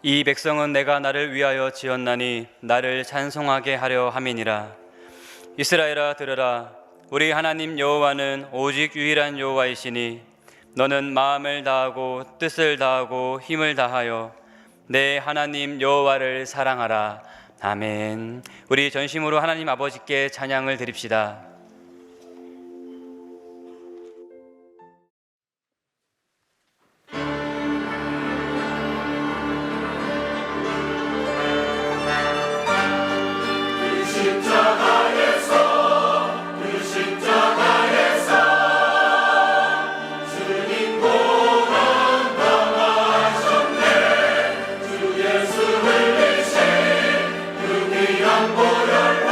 이 백성은 내가 나를 위하여 지었나니 나를 찬송하게 하려 함이니라. 이스라엘아 들으라. 우리 하나님 여호와는 오직 유일한 여호와이시니 너는 마음을 다하고 뜻을 다하고 힘을 다하여 내 하나님 여호와를 사랑하라. 아멘. 우리 전심으로 하나님 아버지께 찬양을 드립시다. 그 귀한 보혈로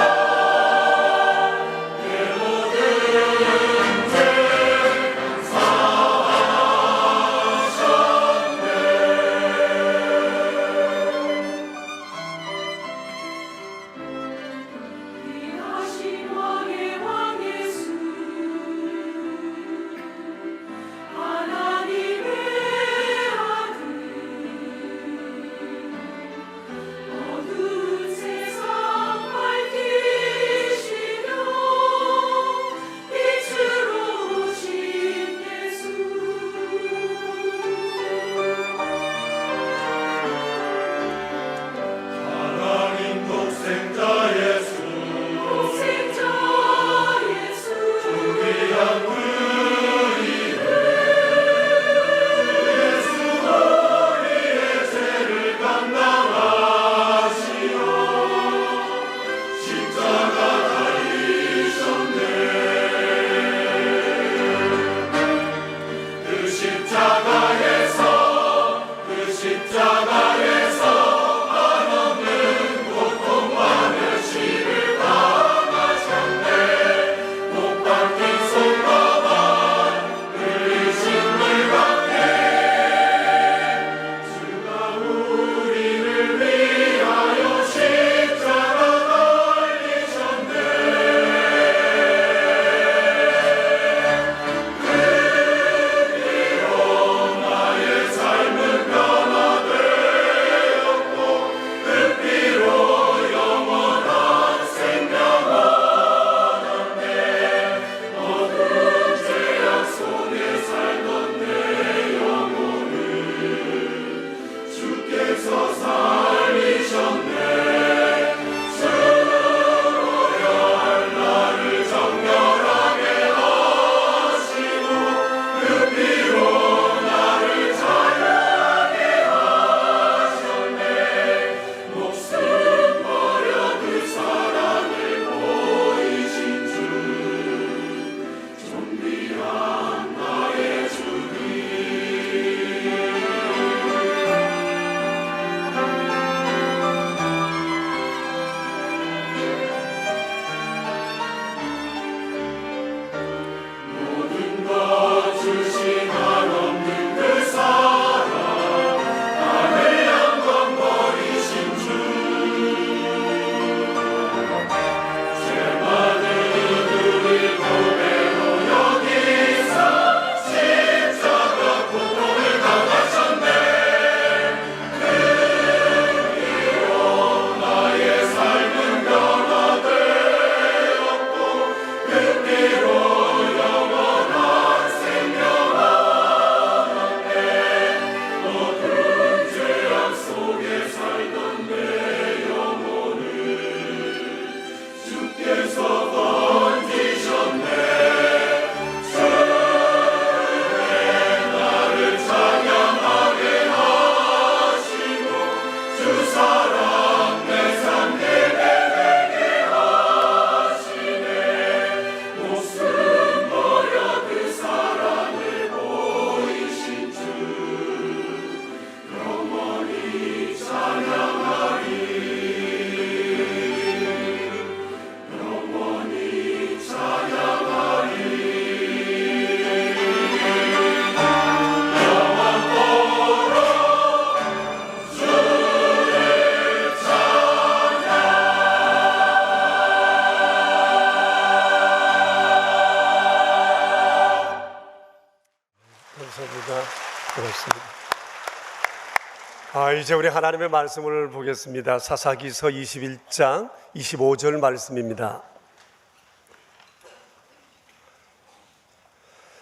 이제 우리 하나님의 말씀을 보겠습니다. 사사기서 21장 25절 말씀입니다.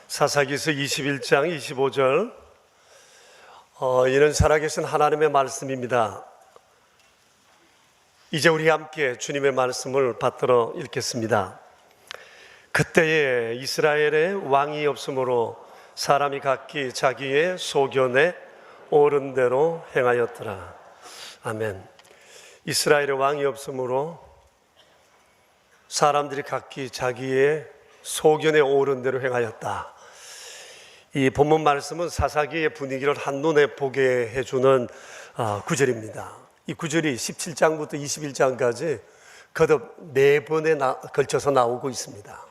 사사기서 21장 25절. 이는 살아계신 하나님의 말씀입니다. 이제 우리 함께 주님의 말씀을 받들어 읽겠습니다. 그때에 이스라엘에 왕이 없으므로 사람이 각기 자기의 소견에 옳은 대로 행하였더라. 아멘. 이스라엘에 왕이 없으므로 사람들이 각기 자기의 소견에 옳은 대로 행하였다. 이 본문 말씀은 사사기의 분위기를 한눈에 보게 해주는 구절입니다. 이 구절이 17장부터 21장까지 거듭 4번에 걸쳐서 나오고 있습니다.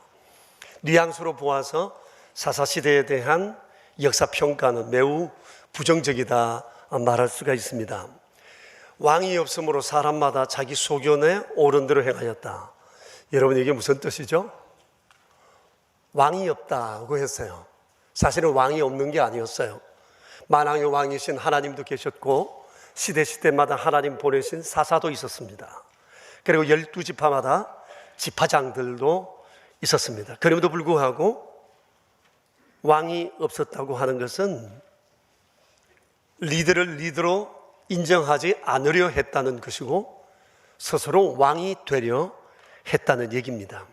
뉘앙스로 보아서 사사시대에 대한 역사평가는 매우 부정적이다 말할 수가 있습니다. 왕이 없으므로 사람마다 자기 소견에 옳은 대로 행하였다. 여러분, 이게 무슨 뜻이죠? 왕이 없다고 했어요. 사실은 왕이 없는 게 아니었어요. 만왕의 왕이신 하나님도 계셨고 시대마다 하나님 보내신 사사도 있었습니다. 그리고 12지파마다 지파장들도 있었습니다. 그럼에도 불구하고 왕이 없었다고 하는 것은 리더를 리더로 인정하지 않으려 했다는 것이고 스스로 왕이 되려 했다는 얘기입니다.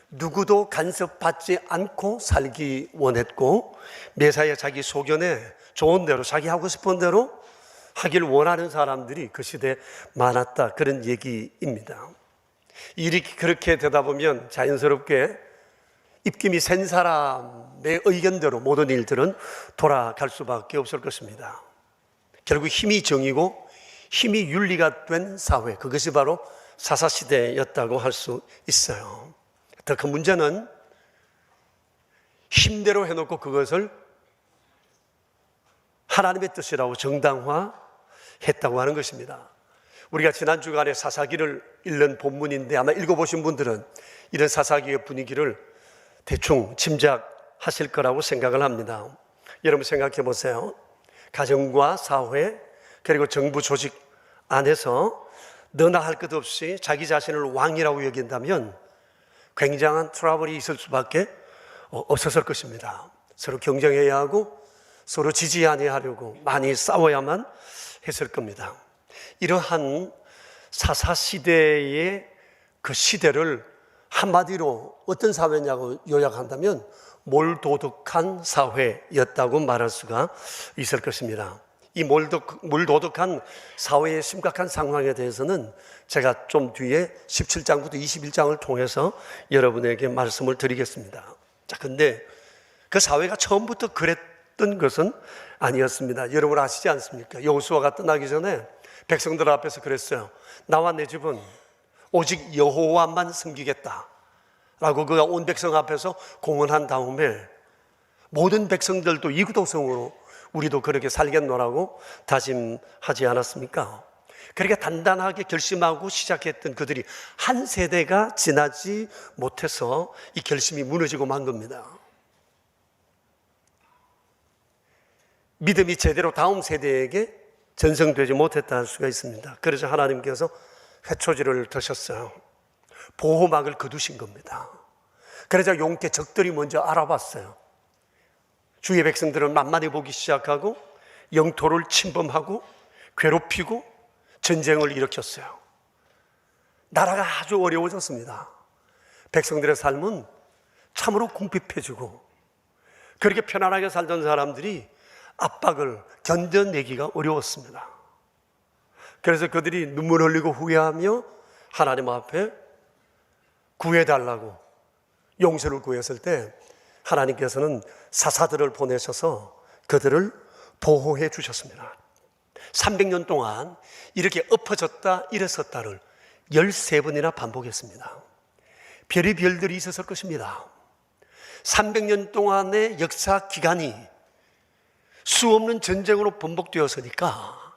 누구도 간섭받지 않고 살기 원했고 매사에 자기 소견에 좋은 대로 자기 하고 싶은 대로 하길 원하는 사람들이 그 시대에 많았다, 그런 얘기입니다. 일이 그렇게 되다 보면 자연스럽게 입김이 센 사람의 의견대로 모든 일들은 돌아갈 수밖에 없을 것입니다. 결국 힘이 정이고 힘이 윤리가 된 사회, 그것이 바로 사사시대였다고 할 수 있어요. 더 큰 문제는 힘대로 해놓고 그것을 하나님의 뜻이라고 정당화했다고 하는 것입니다. 우리가 지난 주간에 사사기를 읽는 본문인데 아마 읽어보신 분들은 이런 사사기의 분위기를 대충 짐작하실 거라고 생각을 합니다. 여러분 생각해 보세요. 가정과 사회 그리고 정부 조직 안에서 너나 할 것 없이 자기 자신을 왕이라고 여긴다면 굉장한 트러블이 있을 수밖에 없었을 것입니다. 서로 경쟁해야 하고 서로 지지 아니하려고 많이 싸워야만 했을 겁니다. 이러한 사사시대의 그 시대를 한마디로 어떤 사회냐고 요약한다면 몰도덕한 사회였다고 말할 수가 있을 것입니다. 이 몰도덕한 사회의 심각한 상황에 대해서는 제가 좀 뒤에 17장부터 21장을 통해서 여러분에게 말씀을 드리겠습니다. 자, 근데 그 사회가 처음부터 그랬던 것은 아니었습니다. 여러분 아시지 않습니까? 여호수아가 떠나기 전에 백성들 앞에서 그랬어요. 나와 내 집은 오직 여호와만 섬기겠다 라고 그가 온 백성 앞에서 공언한 다음에 모든 백성들도 이구동성으로 우리도 그렇게 살겠노라고 다짐하지 않았습니까? 그렇게 단단하게 결심하고 시작했던 그들이 한 세대가 지나지 못해서 이 결심이 무너지고 만 겁니다. 믿음이 제대로 다음 세대에게 전성되지 못했다 할 수가 있습니다. 그래서 하나님께서 회초지를 드셨어요. 보호막을 거두신 겁니다. 그러자 용케 적들이 먼저 알아봤어요. 주의 백성들을 만만히 보기 시작하고 영토를 침범하고 괴롭히고 전쟁을 일으켰어요. 나라가 아주 어려워졌습니다. 백성들의 삶은 참으로 궁핍해지고 그렇게 편안하게 살던 사람들이 압박을 견뎌내기가 어려웠습니다. 그래서 그들이 눈물 흘리고 후회하며 하나님 앞에 구해달라고 용서를 구했을 때 하나님께서는 사사들을 보내셔서 그들을 보호해 주셨습니다. 300년 동안 이렇게 엎어졌다 일어섰다를 13번이나 반복했습니다. 별의별들이 있었을 것입니다. 300년 동안의 역사 기간이 수없는 전쟁으로 번복되었으니까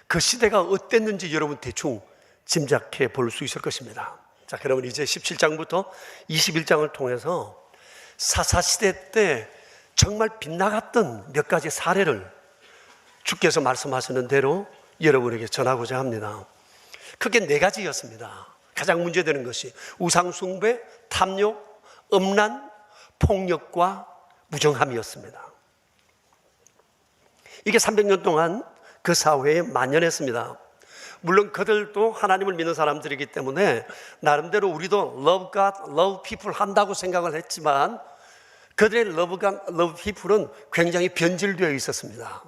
그 시대가 어땠는지 여러분 대충 짐작해 볼 수 있을 것입니다. 자, 그러면 이제 17장부터 21장을 통해서 사사시대 때 정말 빗나갔던 몇 가지 사례를 주께서 말씀하시는 대로 여러분에게 전하고자 합니다. 크게 4가지였습니다. 가장 문제되는 것이 우상숭배, 탐욕, 음란, 폭력과 무정함이었습니다. 이게 300년 동안 그 사회에 만연했습니다. 물론 그들도 하나님을 믿는 사람들이기 때문에 나름대로 우리도 love God, love people 한다고 생각을 했지만 그들의 love God, love people은 굉장히 변질되어 있었습니다.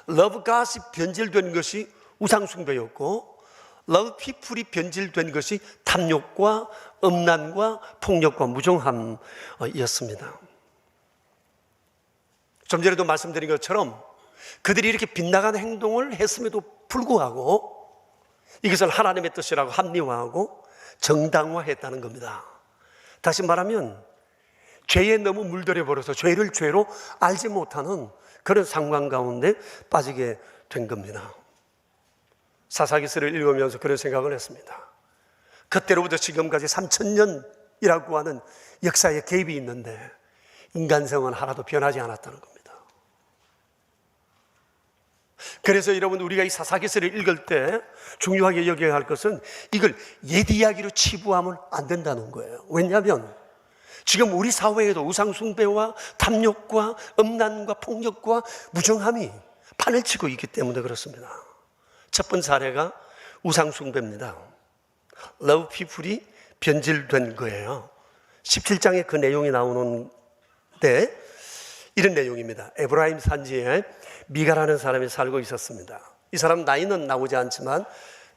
love God이 변질된 것이 우상숭배였고 love people이 변질된 것이 탐욕과 음란과 폭력과 무정함이었습니다. 좀 전에도 말씀드린 것처럼 그들이 이렇게 빗나간 행동을 했음에도 불구하고 이것을 하나님의 뜻이라고 합리화하고 정당화했다는 겁니다. 다시 말하면 죄에 너무 물들여 버려서 죄를 죄로 알지 못하는 그런 상황 가운데 빠지게 된 겁니다. 사사기서를 읽으면서 그런 생각을 했습니다. 그때로부터 지금까지 3000년이라고 하는 역사의 갭이 있는데 인간성은 하나도 변하지 않았다는 겁니다. 그래서 여러분, 우리가 이 사사기서를 읽을 때 중요하게 여겨야 할 것은 이걸 옛 이야기로 치부하면 안 된다는 거예요. 왜냐하면 지금 우리 사회에도 우상숭배와 탐욕과 음란과 폭력과 무정함이 판을 치고 있기 때문에 그렇습니다. 첫 번째 사례가 우상숭배입니다. Love people이 변질된 거예요. 17장에 그 내용이 나오는데 이런 내용입니다. 에브라임 산지에 미가라는 사람이 살고 있었습니다. 이 사람 나이는 나오지 않지만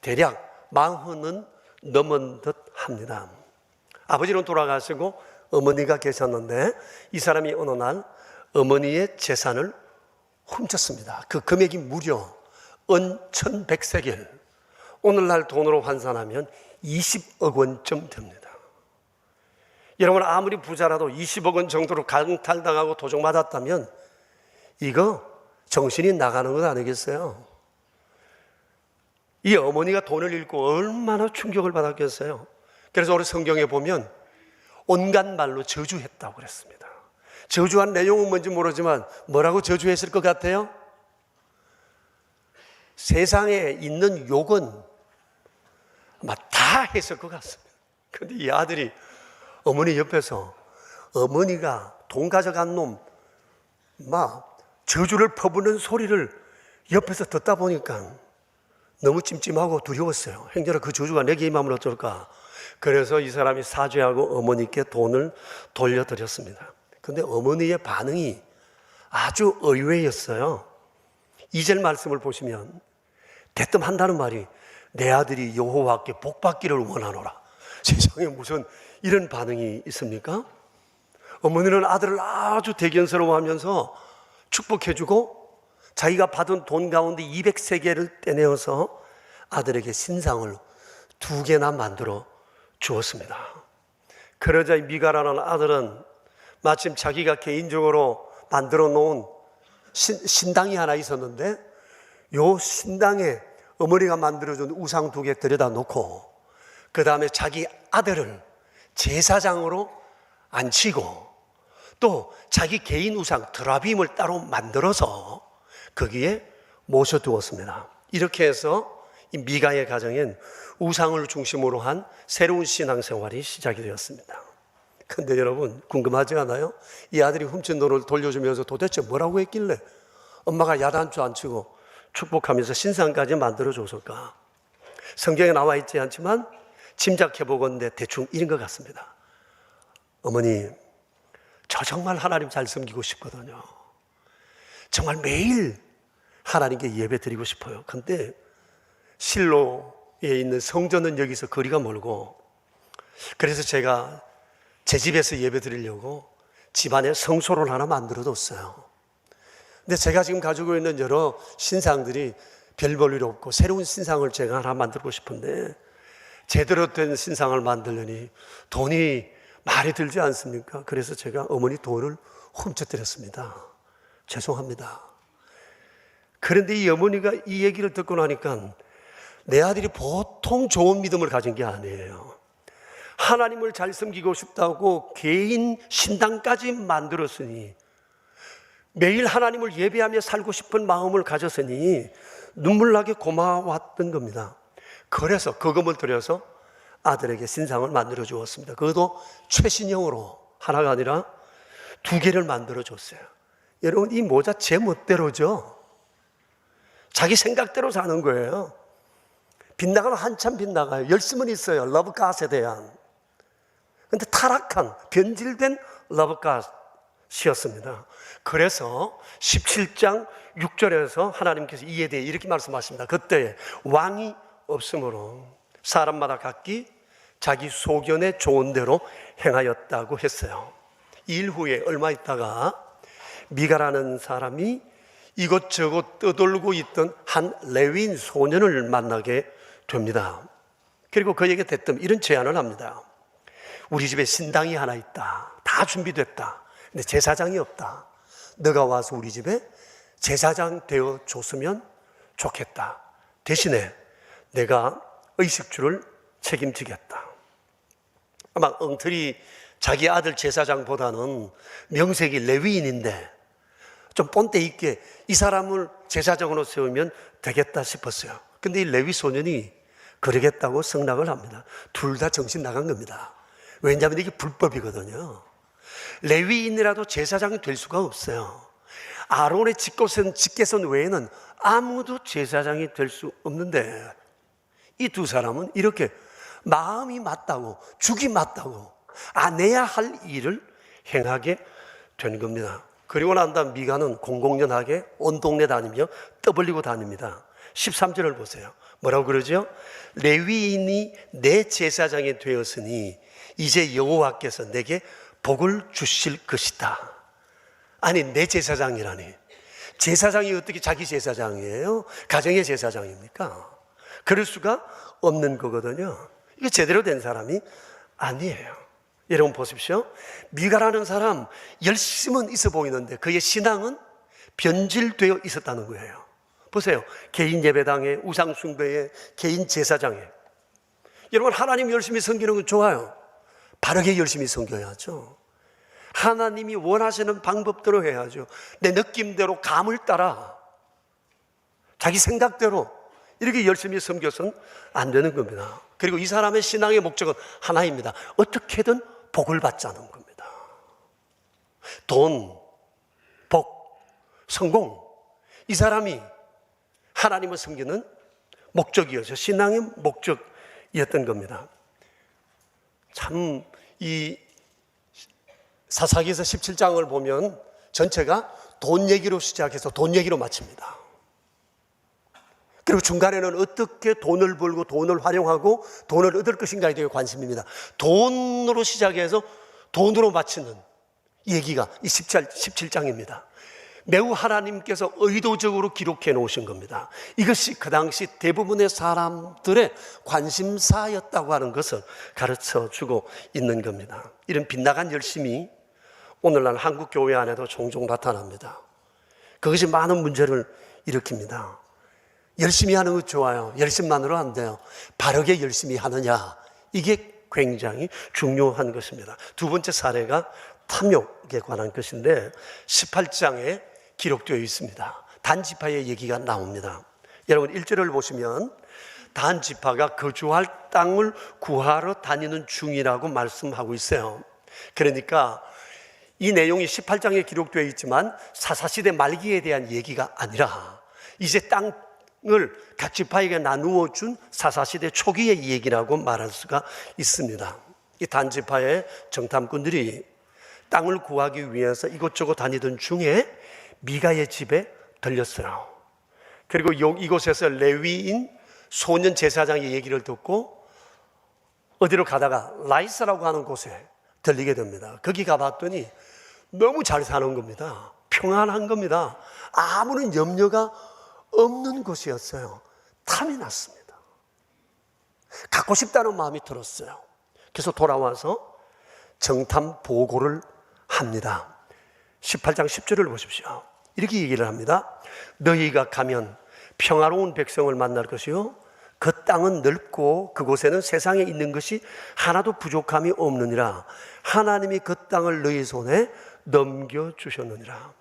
대략 40은 넘은 듯 합니다. 아버지는 돌아가시고 어머니가 계셨는데 이 사람이 어느 날 어머니의 재산을 훔쳤습니다. 그 금액이 무려 은 1100세겔, 오늘날 돈으로 환산하면 20억 원쯤 됩니다. 여러분, 아무리 부자라도 20억 원 정도로 강탈당하고 도적 맞았다면 이거 정신이 나가는 것 아니겠어요? 이 어머니가 돈을 잃고 얼마나 충격을 받았겠어요? 그래서 우리 성경에 보면 온갖 말로 저주했다고 그랬습니다. 저주한 내용은 뭔지 모르지만 뭐라고 저주했을 것 같아요? 세상에 있는 욕은 아마 다 했을 것 같습니다. 그런데 이 아들이 어머니 옆에서 어머니가 돈 가져간 놈 막 저주를 퍼부는 소리를 옆에서 듣다 보니까 너무 찜찜하고 두려웠어요. 형제라, 그 저주가 내게 임하면 어떨까? 그래서 이 사람이 사죄하고 어머니께 돈을 돌려드렸습니다. 그런데 어머니의 반응이 아주 의외였어요. 2절 말씀을 보시면 대뜸 한다는 말이 내 아들이 여호와께 복받기를 원하노라. 세상에 무슨 이런 반응이 있습니까? 어머니는 아들을 아주 대견스러워하면서 축복해주고 자기가 받은 돈 가운데 200세겔을 떼내어서 아들에게 신상을 2개나 만들어 주었습니다. 그러자 미가라는 아들은 마침 자기가 개인적으로 만들어 놓은 신당이 하나 있었는데 요 신당에 어머니가 만들어준 우상 2개 들여다 놓고 그 다음에 자기 아들을 제사장으로 앉히고 또 자기 개인 우상 드라빔을 따로 만들어서 거기에 모셔두었습니다. 이렇게 해서 이 미가의 가정엔 우상을 중심으로 한 새로운 신앙생활이 시작이 되었습니다. 그런데 여러분, 궁금하지 않아요? 이 아들이 훔친 돈을 돌려주면서 도대체 뭐라고 했길래 엄마가 야단도 안 치고 축복하면서 신상까지 만들어줬을까? 성경에 나와 있지 않지만 짐작해보건대 대충 이런 것 같습니다. 어머니, 저 정말 하나님 잘 섬기고 싶거든요. 정말 매일 하나님께 예배 드리고 싶어요. 근데 실로에 있는 성전은 여기서 거리가 멀고 그래서 제가 제 집에서 예배 드리려고 집안에 성소를 하나 만들어뒀어요. 근데 제가 지금 가지고 있는 여러 신상들이 별 볼 일 없고 새로운 신상을 제가 하나 만들고 싶은데 제대로 된 신상을 만들려니 돈이 많이 들지 않습니까? 그래서 제가 어머니 돈을 훔쳐드렸습니다. 죄송합니다. 그런데 이 어머니가 이 얘기를 듣고 나니까 내 아들이 보통 좋은 믿음을 가진 게 아니에요. 하나님을 잘 섬기고 싶다고 개인 신당까지 만들었으니 매일 하나님을 예배하며 살고 싶은 마음을 가졌으니 눈물나게 고마웠던 겁니다. 그래서 거금을 들여서 아들에게 신상을 만들어 주었습니다. 그것도 최신형으로 하나가 아니라 2개를 만들어 줬어요. 여러분, 이 모자 제 멋대로죠. 자기 생각대로 사는 거예요. 빗나가면 한참 빗나가요. 열심은 있어요. 러브갓에 대한. 근데 타락한, 변질된 러브갓이었습니다. 그래서 17장 6절에서 하나님께서 이에 대해 이렇게 말씀하십니다. 그때 왕이 없으므로 사람마다 각기 자기 소견에 좋은 대로 행하였다고 했어요. 일 후에 얼마 있다가 미가라는 사람이 이것저것 떠돌고 있던 한 레위인 소년을 만나게 됩니다. 그리고 그에게 대뜸 이런 제안을 합니다. 우리 집에 신당이 하나 있다. 다 준비됐다. 근데 제사장이 없다. 너가 와서 우리 집에 제사장 되어 줬으면 좋겠다. 대신에 내가 의식주를 책임지겠다. 아마 엉터리 자기 아들 제사장보다는 명색이 레위인인데 좀 본때 있게 이 사람을 제사장으로 세우면 되겠다 싶었어요. 근데 이 레위 소년이 그러겠다고 승낙을 합니다. 둘 다 정신 나간 겁니다. 왜냐하면 이게 불법이거든요. 레위인이라도 제사장이 될 수가 없어요. 아론의 직계선 외에는 아무도 제사장이 될 수 없는데 이 두 사람은 이렇게 마음이 맞다고, 죽이 맞다고 안 해야 할 일을 행하게 된 겁니다. 그리고 난 다음 미가는 공공연하게 온 동네 다니며 떠벌리고 다닙니다. 13절을 보세요. 뭐라고 그러죠? 레위인이 내 제사장이 되었으니 이제 여호와께서 내게 복을 주실 것이다. 아니, 내 제사장이라니. 제사장이 어떻게 자기 제사장이에요? 가정의 제사장입니까? 그럴 수가 없는 거거든요. 이게 제대로 된 사람이 아니에요. 여러분 보십시오. 미가라는 사람 열심은 있어 보이는데 그의 신앙은 변질되어 있었다는 거예요. 보세요. 개인 예배당에, 우상 숭배에, 개인 제사장에. 여러분, 하나님 열심히 섬기는 건 좋아요. 바르게 열심히 섬겨야죠. 하나님이 원하시는 방법대로 해야죠. 내 느낌대로 감을 따라 자기 생각대로 이렇게 열심히 섬겨서는 안 되는 겁니다. 그리고 이 사람의 신앙의 목적은 하나입니다. 어떻게든 복을 받자는 겁니다. 돈, 복, 성공. 이 사람이 하나님을 섬기는 목적이었죠. 신앙의 목적이었던 겁니다. 참, 이 사사기에서 17장을 보면 전체가 돈 얘기로 시작해서 돈 얘기로 마칩니다. 그리고 중간에는 어떻게 돈을 벌고 돈을 활용하고 돈을 얻을 것인가에 대해 관심입니다. 돈으로 시작해서 돈으로 마치는 얘기가 이 17장입니다. 매우 하나님께서 의도적으로 기록해 놓으신 겁니다. 이것이 그 당시 대부분의 사람들의 관심사였다고 하는 것을 가르쳐 주고 있는 겁니다. 이런 빗나간 열심이 오늘날 한국 교회 안에도 종종 나타납니다. 그것이 많은 문제를 일으킵니다. 열심히 하는 것 좋아요. 열심만으로 안 돼요. 바르게 열심히 하느냐, 이게 굉장히 중요한 것입니다. 두 번째 사례가 탐욕에 관한 것인데 18장에 기록되어 있습니다. 단지파의 얘기가 나옵니다. 여러분 1절을 보시면 단지파가 거주할 땅을 구하러 다니는 중이라고 말씀하고 있어요. 그러니까 이 내용이 18장에 기록되어 있지만 사사시대 말기에 대한 얘기가 아니라 이제 땅을 각 지파에게 나누어 준 사사시대 초기의 얘기라고 말할 수가 있습니다. 이 단지파의 정탐꾼들이 땅을 구하기 위해서 이곳저곳 다니던 중에 미가의 집에 들렸어요. 그리고 이곳에서 레위인 소년 제사장의 얘기를 듣고 어디로 가다가 라이스라고 하는 곳에 들리게 됩니다. 거기 가봤더니 너무 잘 사는 겁니다. 평안한 겁니다. 아무런 염려가 없는 곳이었어요. 탐이 났습니다. 갖고 싶다는 마음이 들었어요. 그래서 돌아와서 정탐 보고를 합니다. 18장 10절을 보십시오. 이렇게 얘기를 합니다. 너희가 가면 평화로운 백성을 만날 것이요 그 땅은 넓고 그곳에는 세상에 있는 것이 하나도 부족함이 없느니라. 하나님이 그 땅을 너희 손에 넘겨주셨느니라.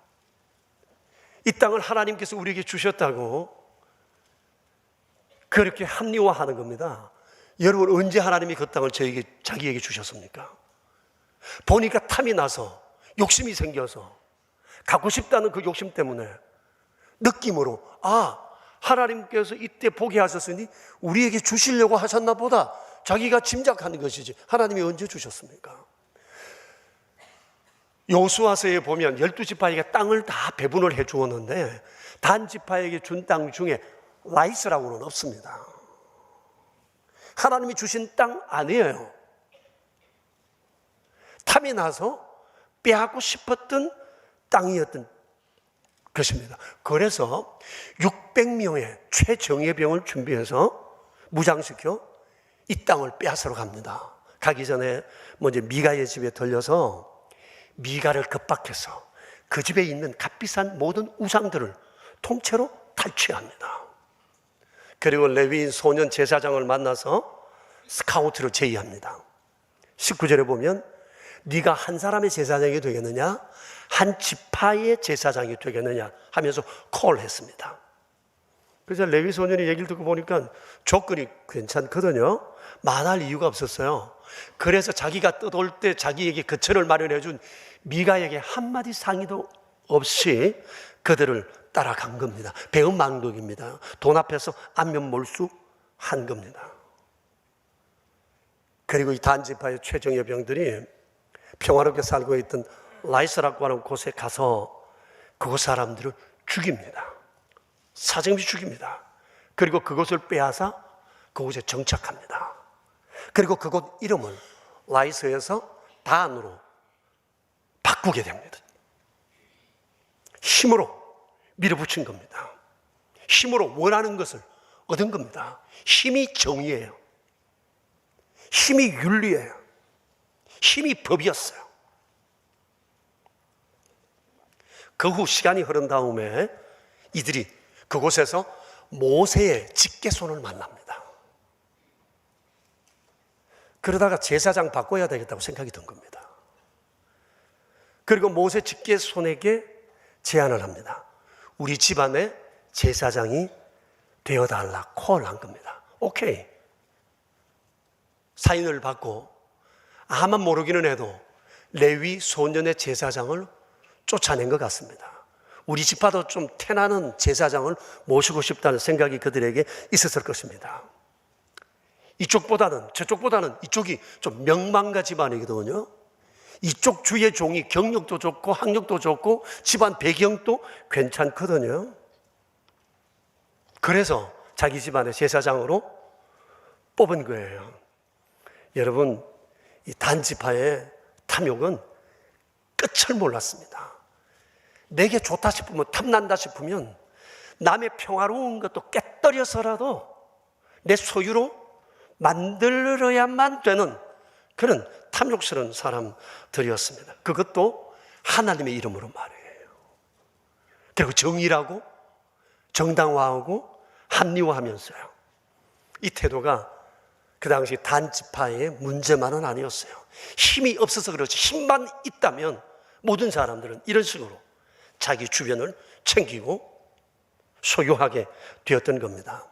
이 땅을 하나님께서 우리에게 주셨다고 그렇게 합리화하는 겁니다. 여러분, 언제 하나님이 그 땅을 자기에게 주셨습니까? 보니까 탐이 나서, 욕심이 생겨서, 갖고 싶다는 그 욕심 때문에 느낌으로, 하나님께서 이때 보게 하셨으니 우리에게 주시려고 하셨나 보다, 자기가 짐작하는 것이지 하나님이 언제 주셨습니까? 여호수아서에 보면 12지파에게 땅을 다 배분을 해 주었는데 단 지파에게 준 땅 중에 라이스라고는 없습니다. 하나님이 주신 땅 아니에요. 탐이 나서 빼앗고 싶었던 땅이었던 것입니다. 그래서 600명의 최정예병을 준비해서 무장시켜 이 땅을 빼앗으러 갑니다. 가기 전에 먼저 미가의 집에 들려서 미가를 급박해서 그 집에 있는 값비싼 모든 우상들을 통째로 탈취합니다. 그리고 레위인 소년 제사장을 만나서 스카우트를 제의합니다. 19절에 보면 네가 한 사람의 제사장이 되겠느냐, 한 지파의 제사장이 되겠느냐 하면서 콜했습니다. 그래서 레위 소년이 얘기를 듣고 보니까 조건이 괜찮거든요. 말할 이유가 없었어요. 그래서 자기가 떠돌 때 자기에게 거처를 마련해 준 미가에게 한마디 상의도 없이 그들을 따라간 겁니다. 배은망덕입니다. 돈 앞에서 안면몰수한 겁니다. 그리고 이 단지파의 최정예병들이 평화롭게 살고 있던 라이스라고 하는 곳에 가서 그곳 사람들을 죽입니다. 사정없이 죽입니다. 그리고 그곳을 빼앗아 그곳에 정착합니다. 그리고 그곳 이름을 라이스에서 단으로 바꾸게 됩니다. 힘으로 밀어붙인 겁니다. 힘으로 원하는 것을 얻은 겁니다. 힘이 정의예요. 힘이 윤리예요. 힘이 법이었어요. 그 후 시간이 흐른 다음에 이들이 그곳에서 모세의 직계손을 만납니다. 그러다가 제사장 바꿔야 되겠다고 생각이 든 겁니다. 그리고 모세 직계손에게 제안을 합니다. 우리 집안의 제사장이 되어달라 콜한 겁니다. 오케이. 사인을 받고 아마 모르기는 해도 레위 소년의 제사장을 쫓아낸 것 같습니다. 우리 집파도 좀 태나는 제사장을 모시고 싶다는 생각이 그들에게 있었을 것입니다. 이쪽보다는 저쪽보다는 이쪽이 좀 명망가 집안이거든요. 이쪽 주의 종이 경력도 좋고 학력도 좋고 집안 배경도 괜찮거든요. 그래서 자기 집안의 제사장으로 뽑은 거예요. 여러분, 이 단지파의 탐욕은 끝을 몰랐습니다. 내게 좋다 싶으면, 탐난다 싶으면 남의 평화로운 것도 깨뜨려서라도 내 소유로 만들어야만 되는 그런 탐욕스러운 사람들이었습니다. 그것도 하나님의 이름으로 말이에요. 그리고 정의라고 정당화하고 합리화하면서요. 이 태도가 그 당시 단지파의 문제만은 아니었어요. 힘이 없어서 그렇지 힘만 있다면 모든 사람들은 이런 식으로 자기 주변을 챙기고 소유하게 되었던 겁니다.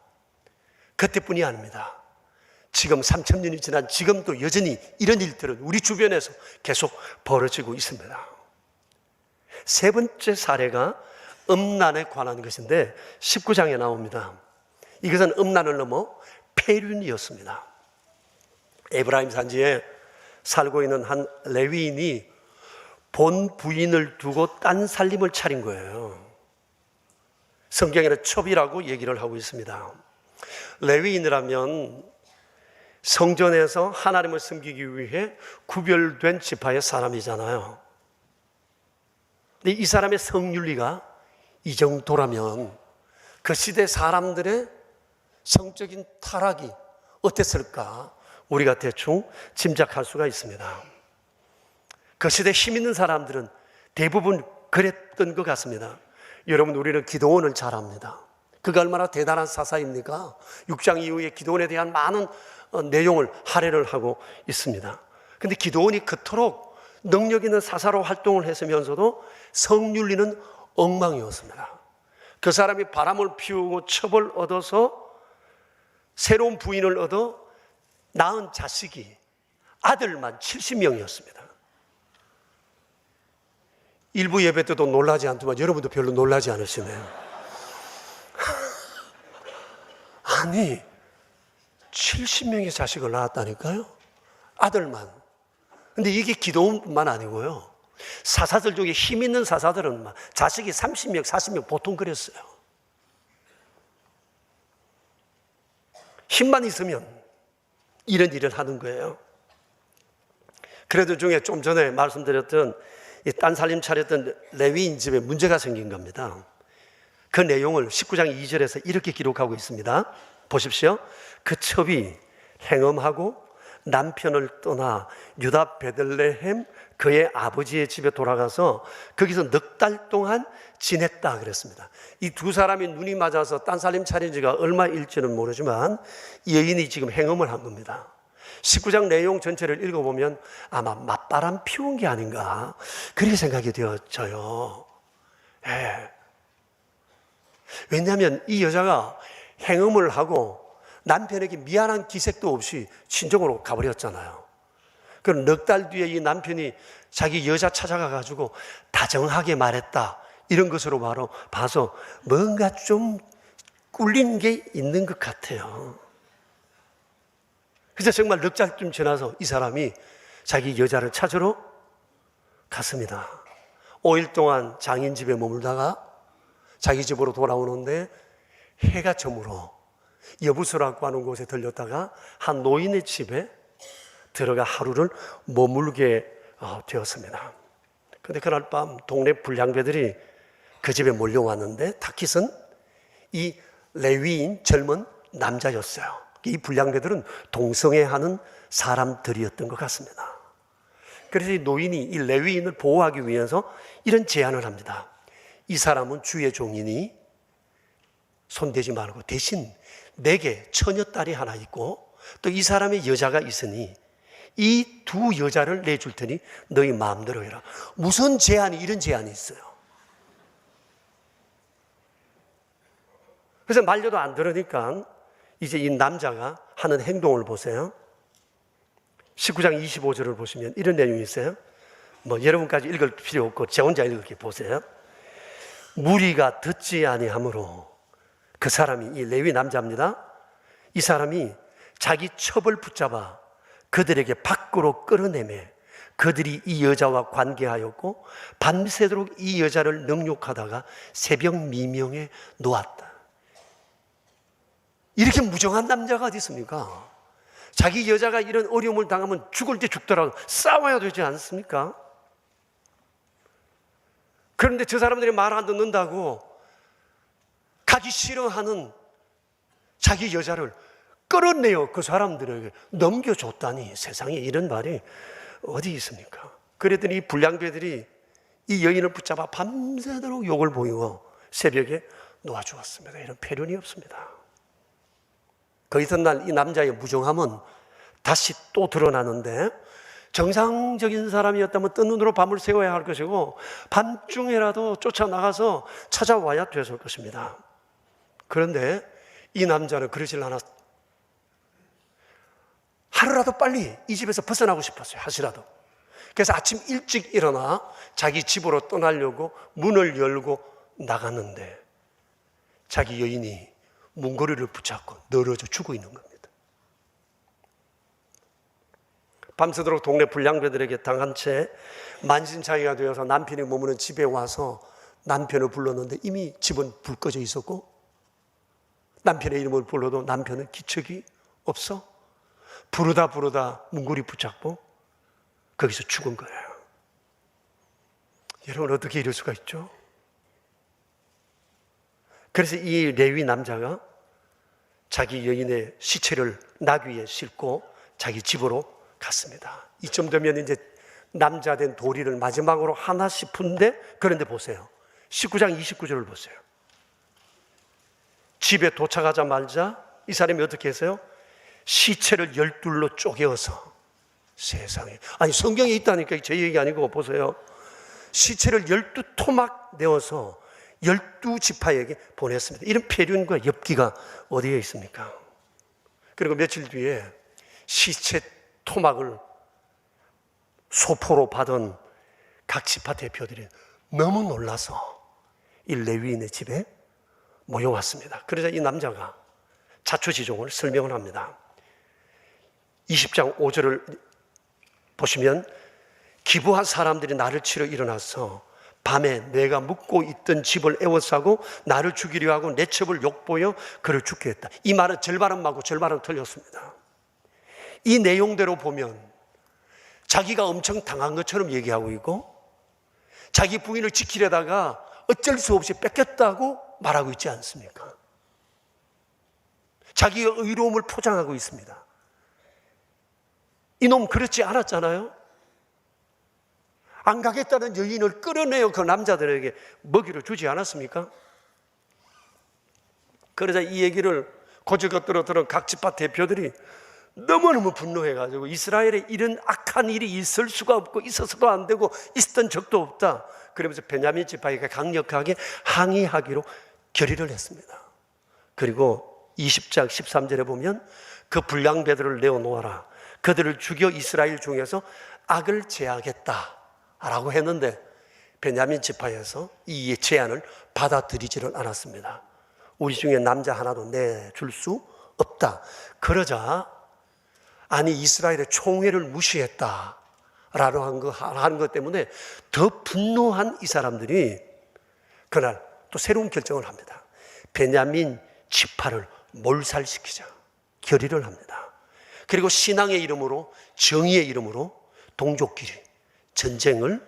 그때뿐이 아닙니다. 지금 3000년이 지난 지금도 여전히 이런 일들은 우리 주변에서 계속 벌어지고 있습니다. 세 번째 사례가 음란에 관한 것인데 19장에 나옵니다. 이것은 음란을 넘어 폐륜이었습니다. 에브라임 산지에 살고 있는 한 레위인이 본 부인을 두고 딴 살림을 차린 거예요. 성경에는 첩이라고 얘기를 하고 있습니다. 레위인이라면 성전에서 하나님을 섬기기 위해 구별된 지파의 사람이잖아요. 근데 이 사람의 성윤리가 이 정도라면 그 시대 사람들의 성적인 타락이 어땠을까 우리가 대충 짐작할 수가 있습니다. 그 시대 힘 있는 사람들은 대부분 그랬던 것 같습니다. 여러분, 우리는 기도원을 잘 압니다. 그가 얼마나 대단한 사사입니까? 6장 이후에 기도원에 대한 많은 내용을 할애를 하고 있습니다. 그런데 기도원이 그토록 능력 있는 사사로 활동을 했으면서도 성윤리는 엉망이었습니다. 그 사람이 바람을 피우고 첩을 얻어서 새로운 부인을 얻어 낳은 자식이 아들만 70명이었습니다. 일부 예배 때도 놀라지 않지만 여러분도 별로 놀라지 않으시네요. 아니 70명의 자식을 낳았다니까요. 아들만. 근데 이게 기도원뿐만 아니고요, 사사들 중에 힘 있는 사사들은 자식이 30명, 40명 보통 그랬어요. 힘만 있으면 이런 일을 하는 거예요. 그래도 중에 좀 전에 말씀드렸던 이 딴 살림 차렸던 레위인 집에 문제가 생긴 겁니다. 그 내용을 19장 2절에서 이렇게 기록하고 있습니다. 보십시오. 그 첩이 행음하고 남편을 떠나 유다 베들레헴 그의 아버지의 집에 돌아가서 거기서 넉 달 동안 지냈다 그랬습니다. 이 두 사람이 눈이 맞아서 딴 살림 차린 지가 얼마일지는 모르지만 여인이 지금 행음을 한 겁니다. 19장 내용 전체를 읽어보면 아마 맞바람 피운 게 아닌가 그렇게 생각이 되어져요. 예. 왜냐하면 이 여자가 행음을 하고 남편에게 미안한 기색도 없이 친정으로 가버렸잖아요. 그럼 넉 달 뒤에 이 남편이 자기 여자 찾아가가지고 다정하게 말했다, 이런 것으로 바로 봐서 뭔가 좀 꿀린 게 있는 것 같아요. 그래서 정말 넉 달쯤 지나서 이 사람이 자기 여자를 찾으러 갔습니다. 5일 동안 장인 집에 머물다가 자기 집으로 돌아오는데 해가 저물어 여부스라고 하는 곳에 들렸다가 한 노인의 집에 들어가 하루를 머물게 되었습니다. 그런데 그날 밤 동네 불량배들이 그 집에 몰려왔는데 타깃은 이 레위인 젊은 남자였어요. 이 불량배들은 동성애하는 사람들이었던 것 같습니다. 그래서 이 노인이 이 레위인을 보호하기 위해서 이런 제안을 합니다. 이 사람은 주의 종이니 손대지 말고 대신 내게 처녀딸이 하나 있고 또 이 사람의 여자가 있으니 이 두 여자를 내줄 테니 너희 마음대로 해라. 무슨 제안이, 이런 제안이 있어요. 그래서 말려도 안 들으니까 이제 이 남자가 하는 행동을 보세요. 19장 25절을 보시면 이런 내용이 있어요. 여러분까지 읽을 필요 없고 제 혼자 읽을게 보세요. 무리가 듣지 아니하므로 그 사람이, 이 레위 남자입니다. 이 사람이 자기 첩을 붙잡아 그들에게 밖으로 끌어내매 그들이 이 여자와 관계하였고 밤새도록 이 여자를 능욕하다가 새벽 미명에 놓았다. 이렇게 무정한 남자가 어디 있습니까? 자기 여자가 이런 어려움을 당하면 죽을 때 죽더라도 싸워야 되지 않습니까? 그런데 저 사람들이 말 안 듣는다고 가기 싫어하는 자기 여자를 끌어내어 그 사람들에게 넘겨줬다니, 세상에 이런 말이 어디 있습니까? 그랬더니 이 불량배들이 이 여인을 붙잡아 밤새도록 욕을 보이고 새벽에 놓아주었습니다. 이런 패륜이 없습니다. 그 이튿날 이 남자의 무정함은 다시 또 드러나는데, 정상적인 사람이었다면 뜬 눈으로 밤을 새워야 할 것이고 밤중에라도 쫓아나가서 찾아와야 됐을 것입니다. 그런데 이 남자는 그러질 않았어요. 하루라도 빨리 이 집에서 벗어나고 싶었어요. 하시라도. 그래서 아침 일찍 일어나 자기 집으로 떠나려고 문을 열고 나갔는데 자기 여인이 문고리를 붙잡고 늘어져 죽어 있는 겁니다. 밤새도록 동네 불량배들에게 당한 채 만신창이가 되어서 남편이 머무는 집에 와서 남편을 불렀는데 이미 집은 불 꺼져 있었고 남편의 이름을 불러도 남편은 기척이 없어. 부르다 문고리 붙잡고 거기서 죽은 거예요. 여러분, 어떻게 이럴 수가 있죠? 그래서 이 레위 남자가 자기 여인의 시체를 나귀에 싣고 자기 집으로 갔습니다. 이쯤 되면 이제 남자 된 도리를 마지막으로 하나 싶은데, 그런데 보세요. 19장 29절을 보세요. 집에 도착하자마자 이 사람이 어떻게 했어요? 시체를 12로 쪼개어서, 세상에, 아니 성경에 있다니까, 제 얘기 아니고 보세요. 시체를 12토막 내어서 12지파에게 보냈습니다. 이런 폐륜과 엽기가 어디에 있습니까? 그리고 며칠 뒤에 시체 토막을 소포로 받은 각 지파 대표들이 너무 놀라서 이 레위인의 집에 모여왔습니다. 그러자 이 남자가 자초지종을 설명을 합니다. 20장 5절을 보시면 기부한 사람들이 나를 치러 일어나서 밤에 내가 묵고 있던 집을 에워싸고 나를 죽이려 하고 내 첩을 욕보여 그를 죽게 했다. 이 말은 절반은 맞고 절반은 틀렸습니다. 이 내용대로 보면 자기가 엄청 당한 것처럼 얘기하고 있고 자기 부인을 지키려다가 어쩔 수 없이 뺏겼다고 말하고 있지 않습니까? 자기의 의로움을 포장하고 있습니다. 이놈 그렇지 않았잖아요. 안 가겠다는 여인을 끌어내어 그 남자들에게 먹이를 주지 않았습니까? 그러자 이 얘기를 고지것대로 들은 각 지파 대표들이 너무너무 분노해가지고 이스라엘에 이런 악한 일이 있을 수가 없고 있어서도 안 되고 있었던 적도 없다. 그러면서 베냐민 지파에게 강력하게 항의하기로 결의를 했습니다. 그리고 20장 13절에 보면 그 불량배들을 내어놓아라. 그들을 죽여 이스라엘 중에서 악을 제하겠다 라고 했는데 베냐민 지파에서 이 제안을 받아들이지를 않았습니다. 우리 중에 남자 하나도 내줄 수 없다. 그러자 아니 이스라엘의 총회를 무시했다 라고 하는 것 때문에 더 분노한 이 사람들이 그날 또 새로운 결정을 합니다. 베냐민 지파를 몰살시키자 결의를 합니다. 그리고 신앙의 이름으로 정의의 이름으로 동족끼리 전쟁을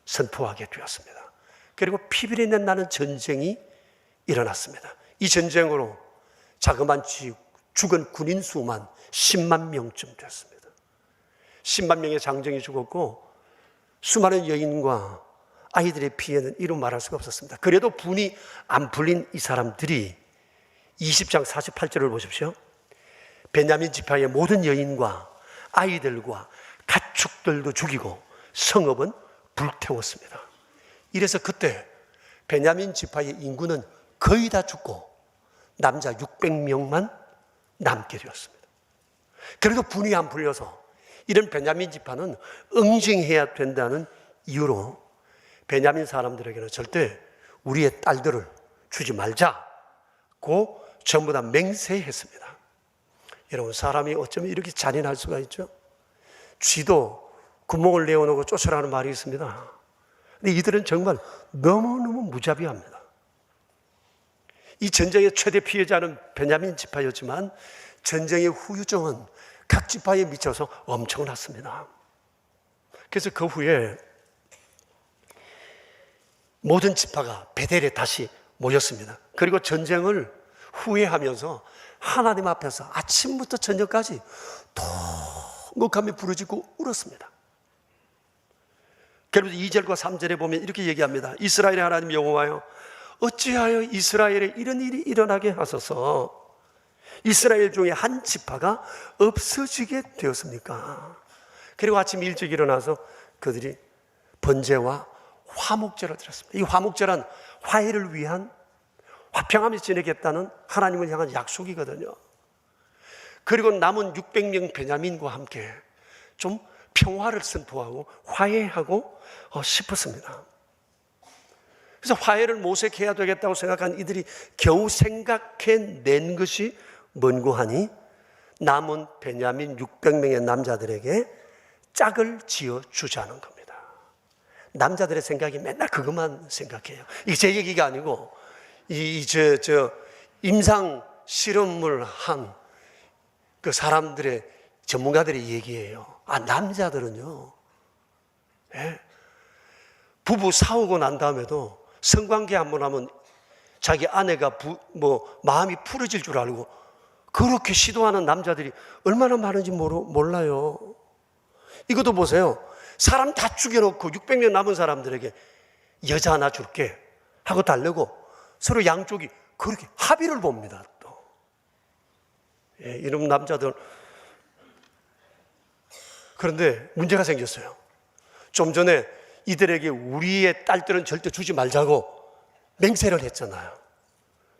선포하게 되었습니다. 그리고 피비린내 나는 전쟁이 일어났습니다. 이 전쟁으로 자그마치 죽은 군인 수만 10만 명쯤 됐습니다. 10만 명의 장정이 죽었고 수많은 여인과 아이들의 피해는 이루 말할 수가 없었습니다. 그래도 분이 안 풀린 이 사람들이 20장 48절을 보십시오. 베냐민 지파의 모든 여인과 아이들과 가축들도 죽이고 성읍은 불태웠습니다. 이래서 그때 베냐민 지파의 인구는 거의 다 죽고 남자 600명만 남게 되었습니다. 그래도 분이 안 풀려서 이런 베냐민 지파는 응징해야 된다는 이유로 베냐민 사람들에게는 절대 우리의 딸들을 주지 말자고 전부 다 맹세했습니다. 여러분, 사람이 어쩌면 이렇게 잔인할 수가 있죠? 쥐도 구멍을 내어놓고 쫓으라는 말이 있습니다. 근데 이들은 정말 너무너무 무자비합니다. 이 전쟁의 최대 피해자는 베냐민 지파였지만 전쟁의 후유증은 각 지파에 미쳐서 엄청났습니다. 그래서 그 후에 모든 지파가 베델에 다시 모였습니다. 그리고 전쟁을 후회하면서 하나님 앞에서 아침부터 저녁까지 통곡하며 부르짖고 울었습니다. 그래서 2절과 3절에 보면 이렇게 얘기합니다. 이스라엘의 하나님 여호와여, 어찌하여 이스라엘에 이런 일이 일어나게 하소서. 이스라엘 중에 한 지파가 없어지게 되었습니까? 그리고 아침 일찍 일어나서 그들이 번제와 화목제를 드렸습니다. 이 화목제란 화해를 위한, 화평하며 지내겠다는 하나님을 향한 약속이거든요. 그리고 남은 600명 베냐민과 함께 좀 평화를 선포하고 화해하고 싶었습니다. 그래서 화해를 모색해야 되겠다고 생각한 이들이 겨우 생각해낸 것이 뭔고 하니 남은 베냐민 600명의 남자들에게 짝을 지어 주자는 겁니다. 남자들의 생각이 맨날 그것만 생각해요. 이게 제 얘기가 아니고 임상 실험을 한 그 사람들의 전문가들의 얘기예요. 남자들은요, 부부 싸우고 난 다음에도 성관계 한번 하면 자기 아내가 마음이 풀어질 줄 알고 그렇게 시도하는 남자들이 얼마나 많은지 몰라요. 이것도 보세요. 사람 다 죽여놓고 600명 남은 사람들에게 여자 하나 줄게 하고 달래고 서로 양쪽이 그렇게 합의를 봅니다. 또 이런 남자들. 그런데 문제가 생겼어요. 좀 전에 이들에게 우리의 딸들은 절대 주지 말자고 맹세를 했잖아요.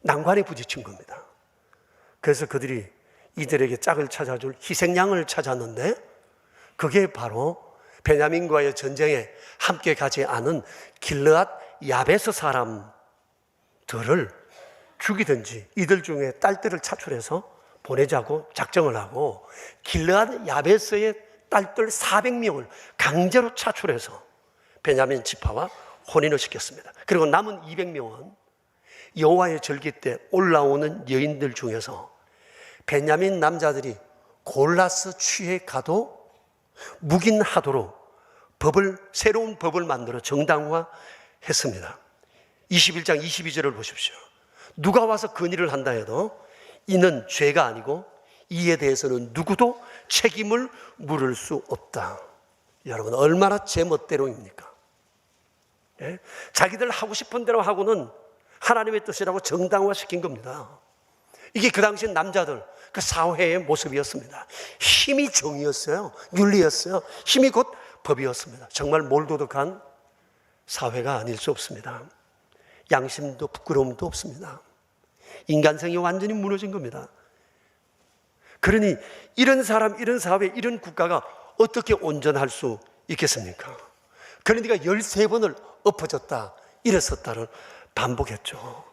난관에 부딪힌 겁니다. 그래서 그들이 이들에게 짝을 찾아줄 희생양을 찾았는데 그게 바로 베냐민과의 전쟁에 함께 가지 않은 길르앗 야베스 사람들을 죽이든지 이들 중에 딸들을 차출해서 보내자고 작정을 하고 길르앗 야베스의 딸들 400명을 강제로 차출해서 베냐민 지파와 혼인을 시켰습니다. 그리고 남은 200명은 여호와의 절기 때 올라오는 여인들 중에서 베냐민 남자들이 골라서 취해 가도 묵인하도록 새로운 법을 만들어 정당화했습니다. 21장 22절을 보십시오. 누가 와서 건의를 한다 해도 이는 죄가 아니고 이에 대해서는 누구도 책임을 물을 수 없다. 여러분, 얼마나 제멋대로입니까? 예? 자기들 하고 싶은 대로 하고는 하나님의 뜻이라고 정당화시킨 겁니다. 이게 그 당시 남자들, 그 사회의 모습이었습니다. 힘이 정의였어요. 윤리였어요. 힘이 곧 법이었습니다. 정말 몰도덕한 사회가 아닐 수 없습니다. 양심도 부끄러움도 없습니다. 인간성이 완전히 무너진 겁니다. 그러니 이런 사람, 이런 사회, 이런 국가가 어떻게 온전할 수 있겠습니까? 그러니까 13번을 엎어졌다, 일어섰다를 반복했죠.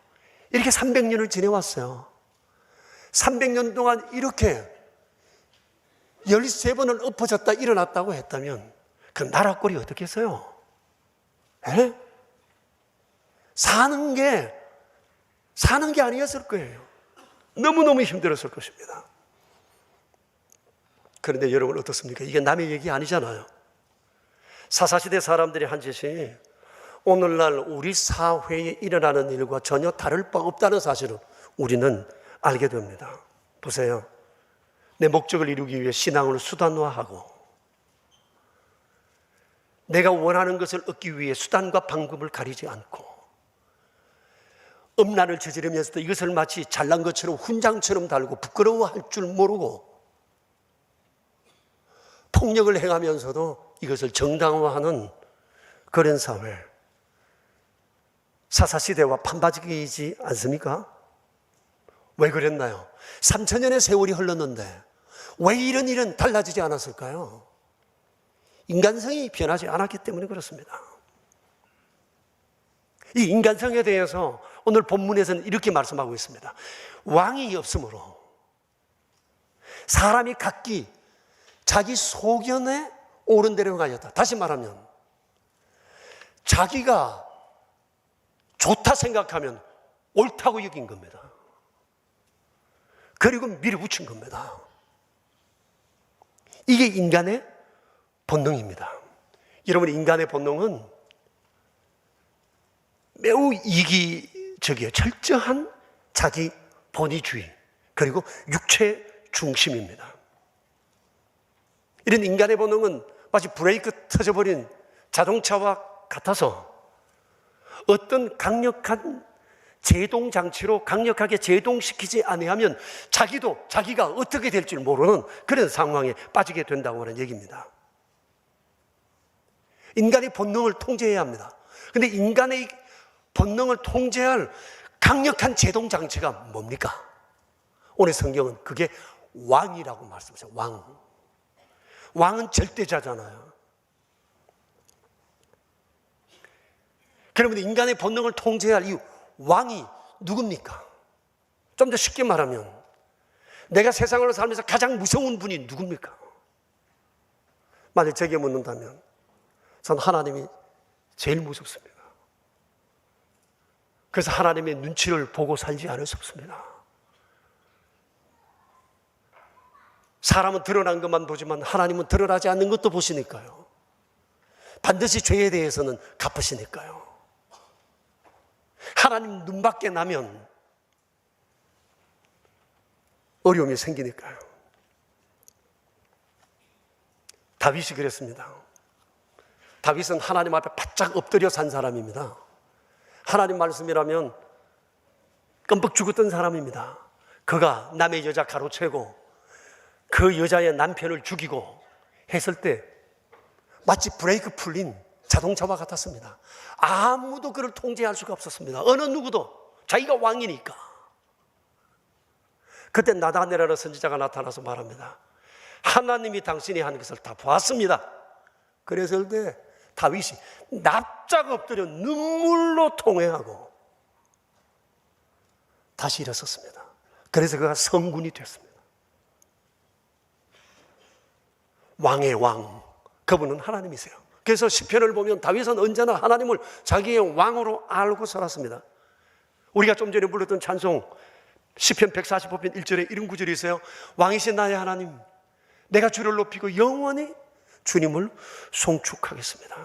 이렇게 300년을 지내왔어요. 300년 동안 이렇게 13번을 엎어졌다 일어났다고 했다면 그 나라 꼴이 어떻겠어요? 에? 사는 게 아니었을 거예요. 너무너무 힘들었을 것입니다. 그런데 여러분 어떻습니까? 이게 남의 얘기 아니잖아요. 사사시대 사람들이 한 짓이 오늘날 우리 사회에 일어나는 일과 전혀 다를 바 없다는 사실을 우리는 알게 됩니다. 보세요. 내 목적을 이루기 위해 신앙을 수단화하고 내가 원하는 것을 얻기 위해 수단과 방법을 가리지 않고 음란을 저지르면서도 이것을 마치 잘난 것처럼 훈장처럼 달고 부끄러워할 줄 모르고 폭력을 행하면서도 이것을 정당화하는 그런 사회, 사사시대와 판박이지 않습니까? 왜 그랬나요? 3000년의 세월이 흘렀는데 왜 이런 일은 달라지지 않았을까요? 인간성이 변하지 않았기 때문에 그렇습니다. 이 인간성에 대해서 오늘 본문에서는 이렇게 말씀하고 있습니다. 왕이 없으므로 사람이 각기 자기 소견에 옳은 대로 가졌다. 다시 말하면 자기가 좋다 생각하면 옳다고 여긴 겁니다. 그리고 밀어붙인 겁니다. 이게 인간의 본능입니다. 여러분, 인간의 본능은 매우 이기적이에요. 철저한 자기 본위주의, 그리고 육체 중심입니다. 이런 인간의 본능은 마치 브레이크 터져버린 자동차와 같아서 어떤 강력한 제동장치로 강력하게 제동시키지 아니하면 자기가 어떻게 될 줄 모르는 그런 상황에 빠지게 된다고 하는 얘기입니다. 인간의 본능을 통제해야 합니다. 그런데 인간의 본능을 통제할 강력한 제동장치가 뭡니까? 오늘 성경은 그게 왕이라고 말씀하세요. 왕은 절대자잖아요. 그러면 인간의 본능을 통제할 이 왕이 누굽니까? 좀 더 쉽게 말하면 내가 세상으로 살면서 가장 무서운 분이 누굽니까? 만약 제게 묻는다면 전 하나님이 제일 무섭습니다. 그래서 하나님의 눈치를 보고 살지 않을 수 없습니다. 사람은 드러난 것만 보지만 하나님은 드러나지 않는 것도 보시니까요. 반드시 죄에 대해서는 갚으시니까요. 하나님 눈밖에 나면 어려움이 생기니까요. 다윗이 그랬습니다. 다윗은 하나님 앞에 바짝 엎드려 산 사람입니다. 하나님 말씀이라면 끔뻑 죽었던 사람입니다. 그가 남의 여자 가로채고 그 여자의 남편을 죽이고 했을 때 마치 브레이크 풀린 자동차와 같았습니다. 아무도 그를 통제할 수가 없었습니다. 어느 누구도. 자기가 왕이니까. 그때 나다넬이라는 선지자가 나타나서 말합니다. 하나님이 당신이 한 것을 다 보았습니다. 그랬을 때 다윗이 납작 엎드려 눈물로 통회하고 다시 일어섰습니다. 그래서 그가 성군이 됐습니다. 왕의 왕, 그분은 하나님이세요. 그래서 시편을 보면 다윗은 언제나 하나님을 자기의 왕으로 알고 살았습니다. 우리가 좀 전에 불렀던 찬송 시편 145편 1절에 이런 구절이 있어요. 왕이신 나의 하나님, 내가 주를 높이고 영원히 주님을 송축하겠습니다.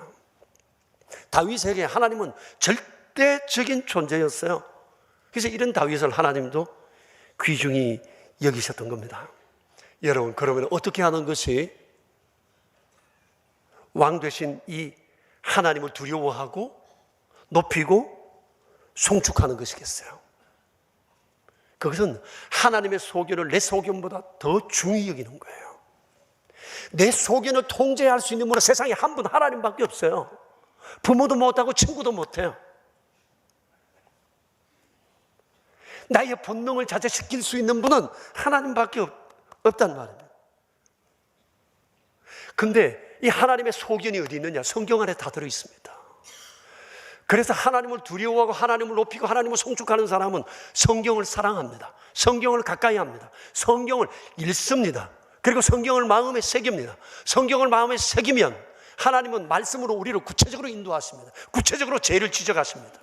다윗에게 하나님은 절대적인 존재였어요. 그래서 이런 다윗을 하나님도 귀중히 여기셨던 겁니다. 여러분, 그러면 어떻게 하는 것이 왕 되신 이 하나님을 두려워하고 높이고 송축하는 것이겠어요? 그것은 하나님의 소견을 내 소견보다 더 중히 여기는 거예요. 내 소견을 통제할 수 있는 분은 세상에 한 분 하나님밖에 없어요. 부모도 못하고 친구도 못해요. 나의 본능을 자제시킬 수 있는 분은 하나님밖에 없단 말입니다. 근데 이 하나님의 소견이 어디 있느냐? 성경 안에 다 들어있습니다. 그래서 하나님을 두려워하고 하나님을 높이고 하나님을 송축하는 사람은 성경을 사랑합니다. 성경을 가까이 합니다. 성경을 읽습니다. 그리고 성경을 마음에 새깁니다. 성경을 마음에 새기면 하나님은 말씀으로 우리를 구체적으로 인도하십니다. 구체적으로 죄를 지적하십니다.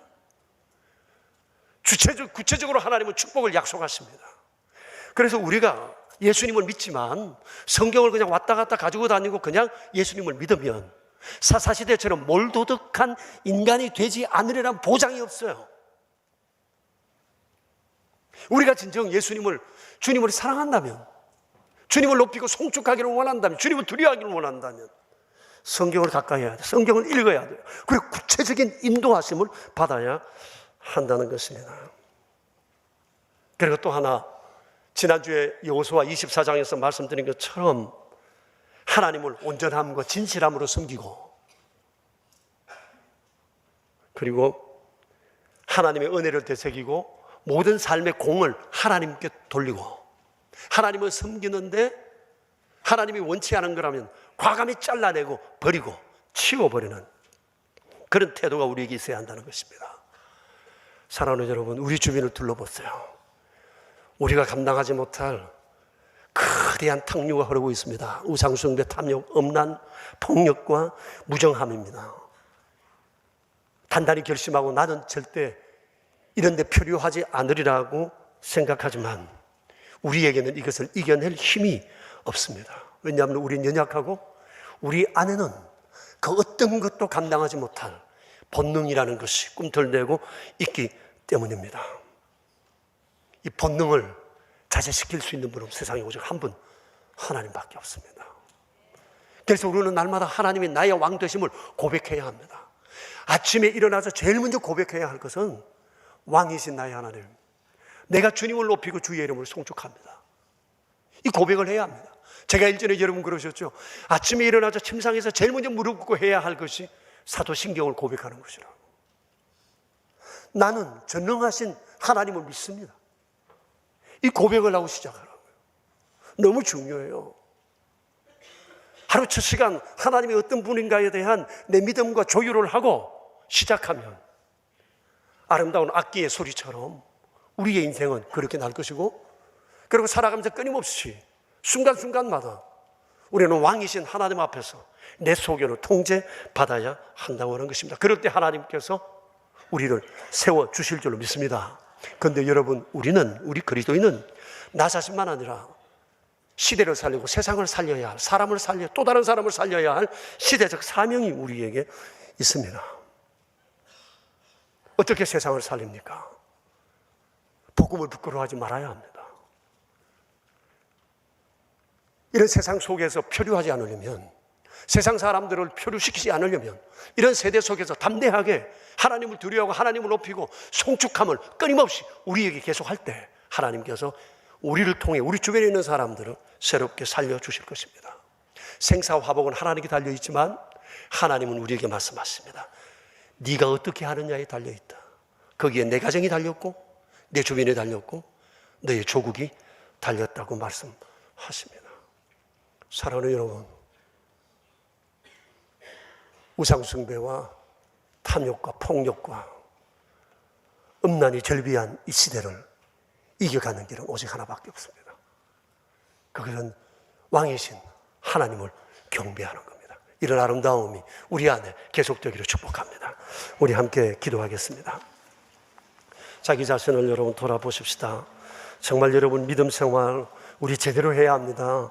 구체적으로 하나님은 축복을 약속하십니다. 그래서 우리가 예수님을 믿지만 성경을 그냥 왔다 갔다 가지고 다니고 그냥 예수님을 믿으면 사사시대처럼 몰도덕한 인간이 되지 않으리란 보장이 없어요. 우리가 진정 주님을 사랑한다면, 주님을 높이고 송축하기를 원한다면, 주님을 두려워하기를 원한다면 성경을 가까이 해야 돼요. 성경을 읽어야 돼요. 그리고 구체적인 인도하심을 받아야 한다는 것입니다. 그리고 또 하나, 지난주에 여호수아 24장에서 말씀드린 것처럼 하나님을 온전함과 진실함으로 섬기고, 그리고 하나님의 은혜를 되새기고 모든 삶의 공을 하나님께 돌리고, 하나님을 섬기는데 하나님이 원치 않은 거라면 과감히 잘라내고 버리고 치워버리는 그런 태도가 우리에게 있어야 한다는 것입니다. 사랑하는 여러분, 우리 주변을 둘러보세요. 우리가 감당하지 못할 거대한 탕류가 흐르고 있습니다. 우상숭배, 탐욕, 음란, 폭력과 무정함입니다. 단단히 결심하고 나는 절대 이런 데 표류하지 않으리라고 생각하지만 우리에게는 이것을 이겨낼 힘이 없습니다. 왜냐하면 우리는 연약하고 우리 안에는 그 어떤 것도 감당하지 못할 본능이라는 것이 꿈틀대고 있기 때문입니다. 이 본능을 자제시킬 수 있는 분은 세상에 오직 한 분, 하나님밖에 없습니다. 그래서 우리는 날마다 하나님이 나의 왕 되심을 고백해야 합니다. 아침에 일어나서 제일 먼저 고백해야 할 것은 왕이신 나의 하나님, 내가 주님을 높이고 주의 이름을 송축합니다. 이 고백을 해야 합니다. 제가 일전에 여러분 그러셨죠. 아침에 일어나서 침상에서 제일 먼저 무릎 꿇고 해야 할 것이 사도신경을 고백하는 것이라고. 나는 전능하신 하나님을 믿습니다. 이 고백을 하고 시작하라고요. 너무 중요해요. 하루 첫 시간 하나님이 어떤 분인가에 대한 내 믿음과 조율을 하고 시작하면 아름다운 악기의 소리처럼 우리의 인생은 그렇게 날 것이고, 그리고 살아가면서 끊임없이 순간순간마다 우리는 왕이신 하나님 앞에서 내 소견을 통제받아야 한다고 하는 것입니다. 그럴 때 하나님께서 우리를 세워주실 줄로 믿습니다. 그런데 여러분, 우리 그리스도인은 나 자신만 아니라 시대를 살리고 세상을 살려야 할, 사람을 살려 또 다른 사람을 살려야 할 시대적 사명이 우리에게 있습니다. 어떻게 세상을 살립니까? 복음을 부끄러워하지 말아야 합니다. 이런 세상 속에서 표류하지 않으려면, 세상 사람들을 표류시키지 않으려면, 이런 세대 속에서 담대하게 하나님을 두려워하고 하나님을 높이고 송축함을 끊임없이 우리에게 계속할 때 하나님께서 우리를 통해 우리 주변에 있는 사람들을 새롭게 살려주실 것입니다. 생사화복은 하나님께 달려있지만 하나님은 우리에게 말씀하십니다. 네가 어떻게 하느냐에 달려있다. 거기에 내 가정이 달렸고 내 주변이 달렸고 너의 조국이 달렸다고 말씀하십니다. 사랑하는 여러분, 우상숭배와 탐욕과 폭력과 음란이 절비한 이 시대를 이겨가는 길은 오직 하나밖에 없습니다. 그것은 왕이신 하나님을 경배하는 겁니다. 이런 아름다움이 우리 안에 계속되기를 축복합니다. 우리 함께 기도하겠습니다. 자기 자신을 여러분 돌아보십시다. 정말 여러분 믿음 생활 우리 제대로 해야 합니다.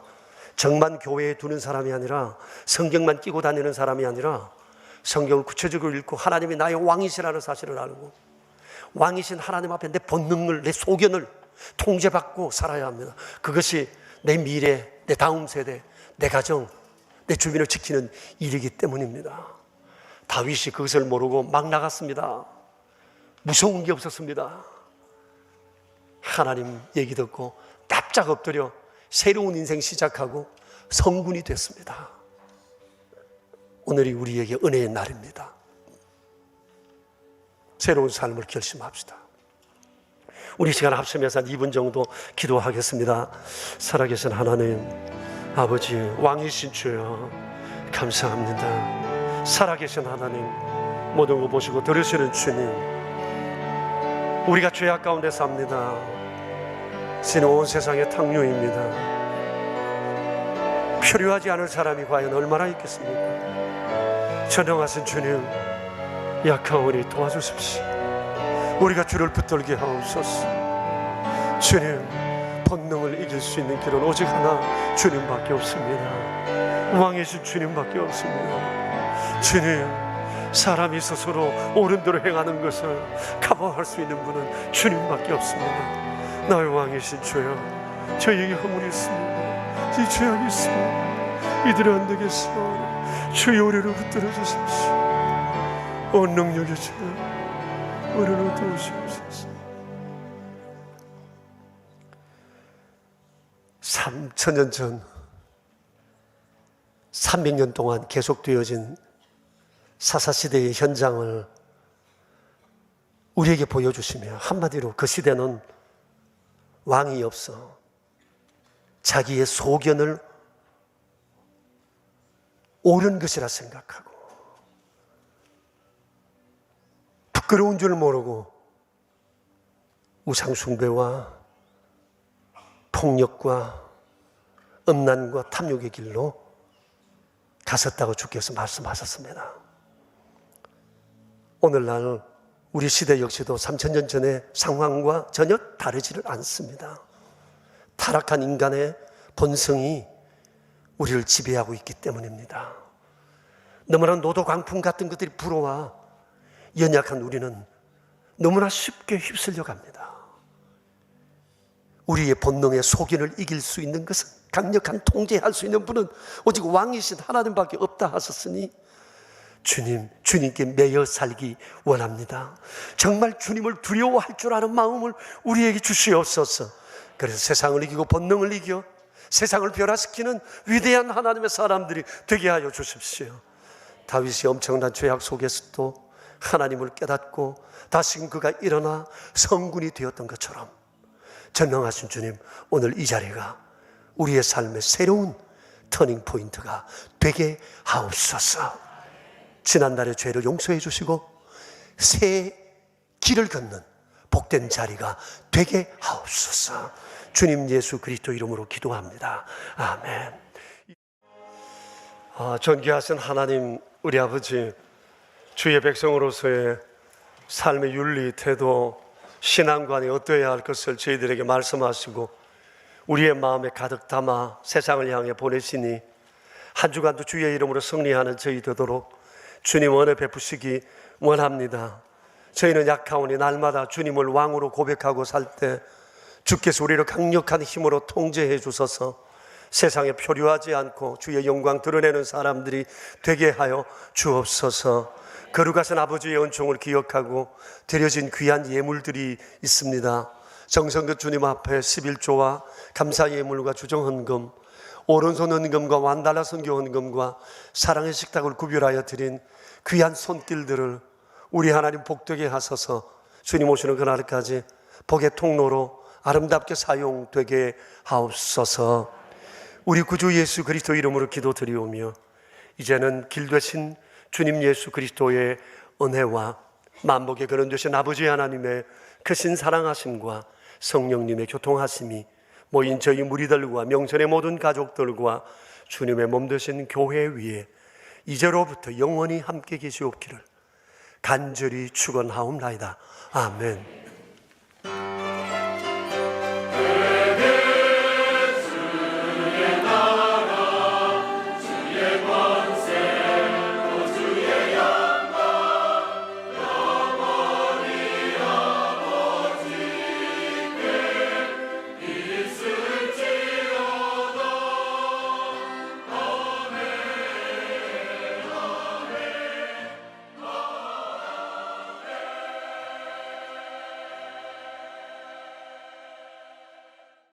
정만 교회에 두는 사람이 아니라, 성경만 끼고 다니는 사람이 아니라 성경을 구체적으로 읽고 하나님이 나의 왕이시라는 사실을 알고 왕이신 하나님 앞에 내 본능을, 내 소견을 통제받고 살아야 합니다. 그것이 내 미래, 내 다음 세대, 내 가정, 내 주변을 지키는 일이기 때문입니다. 다윗이 그것을 모르고 막 나갔습니다. 무서운 게 없었습니다. 하나님 얘기 듣고 납작 엎드려 새로운 인생 시작하고 성군이 됐습니다. 오늘이 우리에게 은혜의 날입니다. 새로운 삶을 결심합시다. 우리 시간 합심해서 한 2분 정도 기도하겠습니다. 살아계신 하나님 아버지, 왕이신 주여 감사합니다. 살아계신 하나님, 모든 거 보시고 들으시는 주님, 우리가 죄악 가운데 삽니다. sin 온 세상의 탕류입니다. 표류하지 않을 사람이 과연 얼마나 있겠습니까? 전능하신 주님, 약하오니 도와주십시오. 우리가 주를 붙들게 하옵소서. 주님, 본능을 이길 수 있는 길은 오직 하나, 주님밖에 없습니다. 왕이신 주님밖에 없습니다. 주님, 사람이 스스로 옳은 대로 행하는 것을 커버할 수 있는 분은 주님밖에 없습니다. 나의 왕이신 주여, 저에게 허물이 있습니다. 이 죄악이 있습니다. 이들은 안 되겠사오니 주의 우리를 붙들어 주십시오. 온 능력의 주여, 우리를 도우시옵소서. 3000년 전 300년 동안 계속되어진 사사시대의 현장을 우리에게 보여주시며, 한마디로 그 시대는 왕이 없어 자기의 소견을 옳은 것이라 생각하고 부끄러운 줄 모르고 우상숭배와 폭력과 음란과 탐욕의 길로 갔었다고 주께서 말씀하셨습니다. 오늘날 우리 시대 역시도 3000년 전의 상황과 전혀 다르지를 않습니다. 타락한 인간의 본성이 우리를 지배하고 있기 때문입니다. 너무나 노도광풍 같은 것들이 불어와 연약한 우리는 너무나 쉽게 휩쓸려 갑니다. 우리의 본능의 소견을 이길 수 있는 것은, 강력한 통제할 수 있는 분은 오직 왕이신 하나님밖에 없다 하셨으니 주님, 주님께 매여 살기 원합니다. 정말 주님을 두려워할 줄 아는 마음을 우리에게 주시옵소서. 그래서 세상을 이기고 본능을 이겨 세상을 변화시키는 위대한 하나님의 사람들이 되게 하여 주십시오. 다윗이 엄청난 죄악 속에서도 하나님을 깨닫고 다시금 그가 일어나 성군이 되었던 것처럼 전능하신 주님, 오늘 이 자리가 우리의 삶의 새로운 터닝 포인트가 되게 하옵소서. 지난날의 죄를 용서해 주시고 새 길을 걷는 복된 자리가 되게 하옵소서. 주님 예수 그리스도 이름으로 기도합니다. 아멘. 존귀하신 하나님, 우리 아버지, 주의 백성으로서의 삶의 윤리, 태도, 신앙관이 어떠해야 할 것을 저희들에게 말씀하시고 우리의 마음에 가득 담아 세상을 향해 보내시니 한 주간도 주의 이름으로 승리하는 저희 되도록 주님 은혜 베푸시기 원합니다. 저희는 약하오니 날마다 주님을 왕으로 고백하고 살 때 주께서 우리를 강력한 힘으로 통제해 주셔서 세상에 표류하지 않고 주의 영광 드러내는 사람들이 되게 하여 주옵소서. 거룩하신 아버지의 은총을 기억하고 드려진 귀한 예물들이 있습니다. 정성껏 주님 앞에 11조와 감사 예물과 주정헌금, 오른손 헌금과 완달라 선교 헌금과 사랑의 식탁을 구별하여 드린 귀한 손길들을 우리 하나님 복되게 하소서. 주님 오시는 그날까지 복의 통로로 아름답게 사용되게 하옵소서. 우리 구주 예수 그리스도 이름으로 기도드리오며 이제는 길 되신 주님 예수 그리스도의 은혜와 만복의 근원 되신 아버지 하나님의 크신 사랑하심과 성령님의 교통하심이 모인 저희 무리들과 명천의 모든 가족들과 주님의 몸 되신 교회 위에 이제로부터 영원히 함께 계시옵기를 간절히 축원하옵나이다. 아멘.